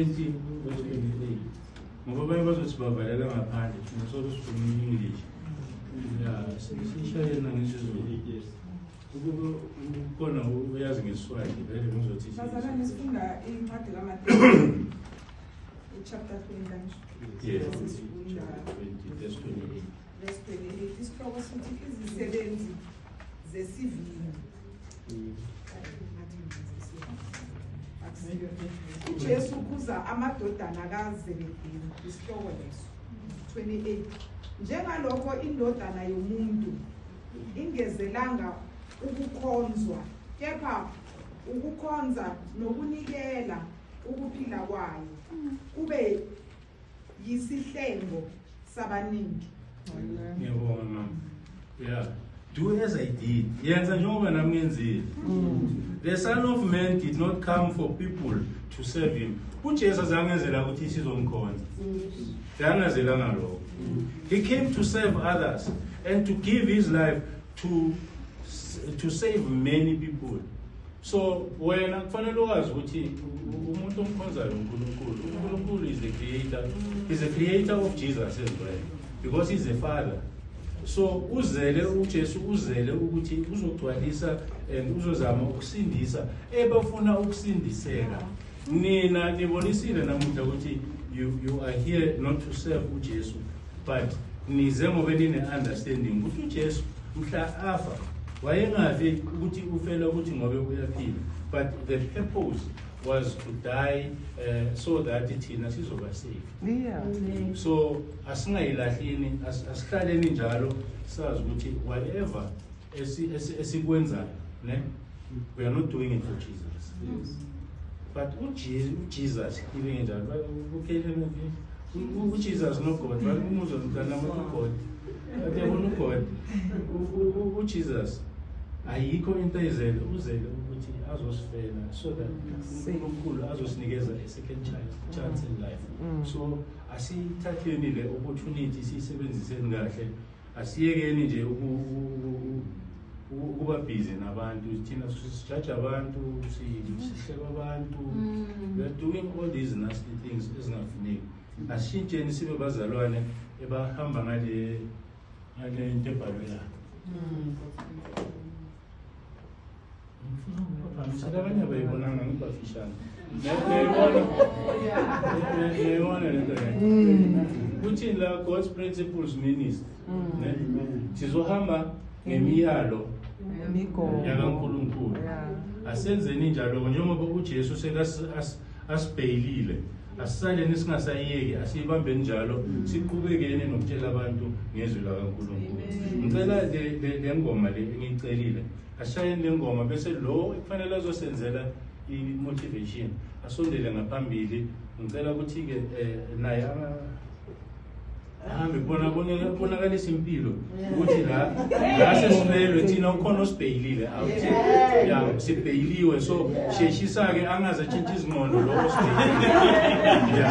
20 verse 28. Ngoba bazothi bavalela ngaphandle thina sobe sikhuluma English. Yeah, sishaye nangesizulu. Ukona uyazi ngeSwahili vele ngizothi bazalwane sifunda incwadi kaMateyu chapter 20. Yes. Sifunda verse 28. verse 28 isihloko sithi izisebenzi zesivini. uJesu kuza amadodana kaZebediya isihloko leso 28 njengalokho indodana yomuntu ingezelanga ukukhonzwa kepha ukukhonza nokunikela ukuphila kwayo kube yisihlengo sabaningi. Ngiyabonga mama. Yeah. Do as I did. Yenza njengoba nami ngenzile. The Son of Man did not come for people to serve him. uJesu azangenzela ukuthi sizomkhonza. Yangazela ngalokho. He came to serve others and to give his life to save many people. So wena kufanele ukwazi ukuthi umuntu omkhonzayo uNkulunkulu is the creator. He's the creator of Jesus as well because he's the father. So uzele uJesu uzele ukuthi uzogcwalisa and uzozama ukusindisa ebafuna ukusindiseka. Nina nibonisile namuhla ukuthi you are here not to serve uJesu but nize ngoba nine understanding ukuthi uJesu mhla afa wayengafi ukuthi ufela ukuthi ngobe uyaphila but the purpose was to die so that thina sizoba safe. Yeah. So asingayilahleni asihlaleni njalo sazi ukuthi whatever esikwenzayo ne we are not doing it for Jesus. Yes. But Jesus even njalo ukhelene Jesus no God but umuzo mntana God ayabona God Jesus ayikho into ezele uzele ukuthi azosifela so that uNkulunkulu azosinikeza a second chance in life. So asithatheni le opportunity sisebenziseni kahle asiyekeni nje ukuba busy nabantu thina sijudge abantu sihleba abantu we are doing all these nasty things ezingafuneki. Ashintsheni sibe bazalwane ebahamba ngale into ebhalwe Sadabanya bayibonanga ngibafishana. Neyona lento le. Kuthi la God's principles means ne sizohamba ngemiyalo yakaNkulunkulu. Asenzeni njalo njengoba uJesu sekasibhayilile. Asisaleni singasayeki asibambeni njalo siqhubekene nokutshela abantu ngezwi lakaNkulunkulu. Ngicela le ngoma le engicelile ashayeni le ngoma bese lo kufanele azosenzela i-motivation asondele ngaphambili. Ngicela ukuthi ke naye ahambe bonakalisa impilo ukuthi la sesibelwe thina ukhona osibhayilile awuthi ya sibhayiliwe so sheshisa ke angaze tshintsha izingqondo lokho sibhayilile.